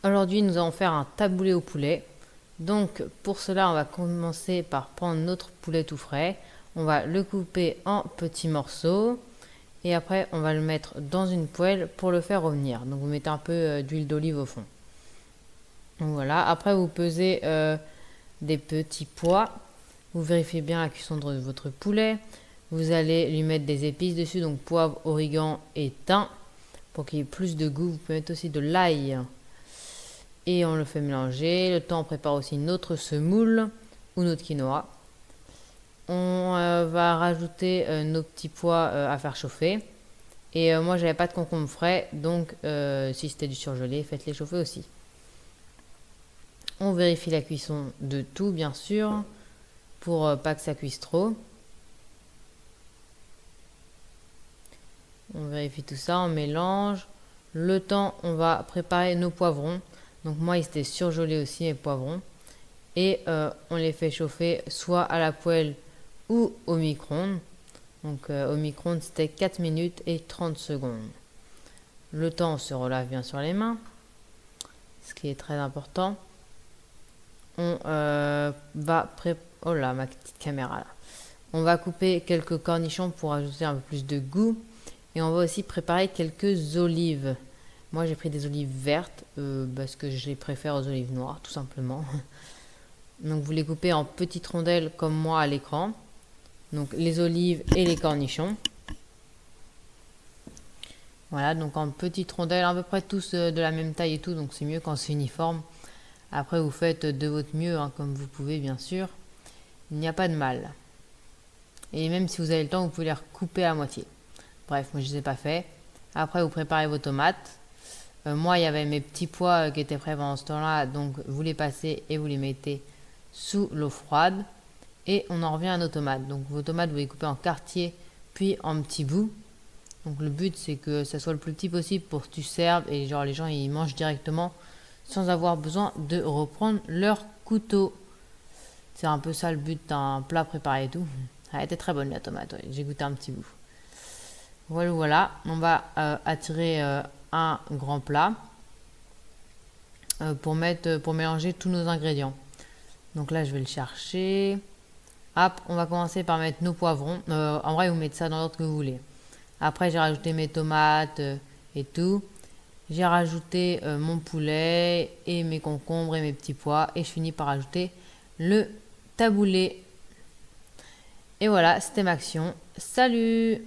Aujourd'hui, nous allons faire un taboulé au poulet. Donc, pour cela, on va commencer par prendre notre poulet tout frais. On va le couper en petits morceaux. Et après, on va le mettre dans une poêle pour le faire revenir. Donc, vous mettez un peu d'huile d'olive au fond. Donc, voilà. Après, vous pesez des petits pois. Vous vérifiez bien la cuisson de votre poulet. Vous allez lui mettre des épices dessus. Donc, poivre, origan et thym. Pour qu'il y ait plus de goût. Vous pouvez mettre aussi de l'ail. Et on le fait mélanger. Le temps, on prépare aussi notre semoule ou notre quinoa. On va rajouter nos petits pois à faire chauffer. Et moi, j'avais pas de concombre frais, donc si c'était du surgelé, faites-les chauffer aussi. On vérifie la cuisson de tout, bien sûr, pour pas que ça cuise trop. On vérifie tout ça, on mélange. Le temps, on va préparer nos poivrons. Donc moi, ils étaient surgelés aussi, mes poivrons. Et on les fait chauffer soit à la poêle ou au micro-ondes. Donc au micro-ondes, c'était 4 minutes et 30 secondes. Le temps, on se relave bien sur les mains, ce qui est très important. On va préparer... Oh là, ma petite caméra là. On va couper quelques cornichons pour ajouter un peu plus de goût. Et on va aussi préparer quelques olives. Moi, j'ai pris des olives vertes parce que je les préfère aux olives noires, tout simplement. Donc, vous les coupez en petites rondelles comme moi à l'écran. Donc, les olives et les cornichons. Voilà, donc en petites rondelles, à peu près tous de la même taille et tout. Donc, c'est mieux quand c'est uniforme. Après, vous faites de votre mieux, hein, comme vous pouvez, bien sûr. Il n'y a pas de mal. Et même si vous avez le temps, vous pouvez les recouper à moitié. Bref, moi, je ne les ai pas fait. Après, vous préparez vos tomates. Moi, il y avait mes petits pois qui étaient prêts pendant ce temps-là. Donc, vous les passez et vous les mettez sous l'eau froide. Et on en revient à nos tomates. Donc, vos tomates, vous les coupez en quartiers, puis en petits bouts. Donc, le but, c'est que ça soit le plus petit possible pour que tu serves. Et genre, les gens, ils mangent directement sans avoir besoin de reprendre leur couteau. C'est un peu ça le but d'un plat préparé et tout. Elle était très bonne la tomate, ouais. J'ai goûté un petit bout. Voilà, voilà. On va attirer un grand plat pour mélanger tous nos ingrédients. Donc là, je vais le chercher. Hop, on va commencer par mettre nos poivrons. En vrai, vous mettez ça dans l'ordre que vous voulez. Après, j'ai rajouté mes tomates et tout. J'ai rajouté mon poulet et mes concombres et mes petits pois. Et je finis par ajouter le taboulé. Et voilà, c'était ma action. Salut!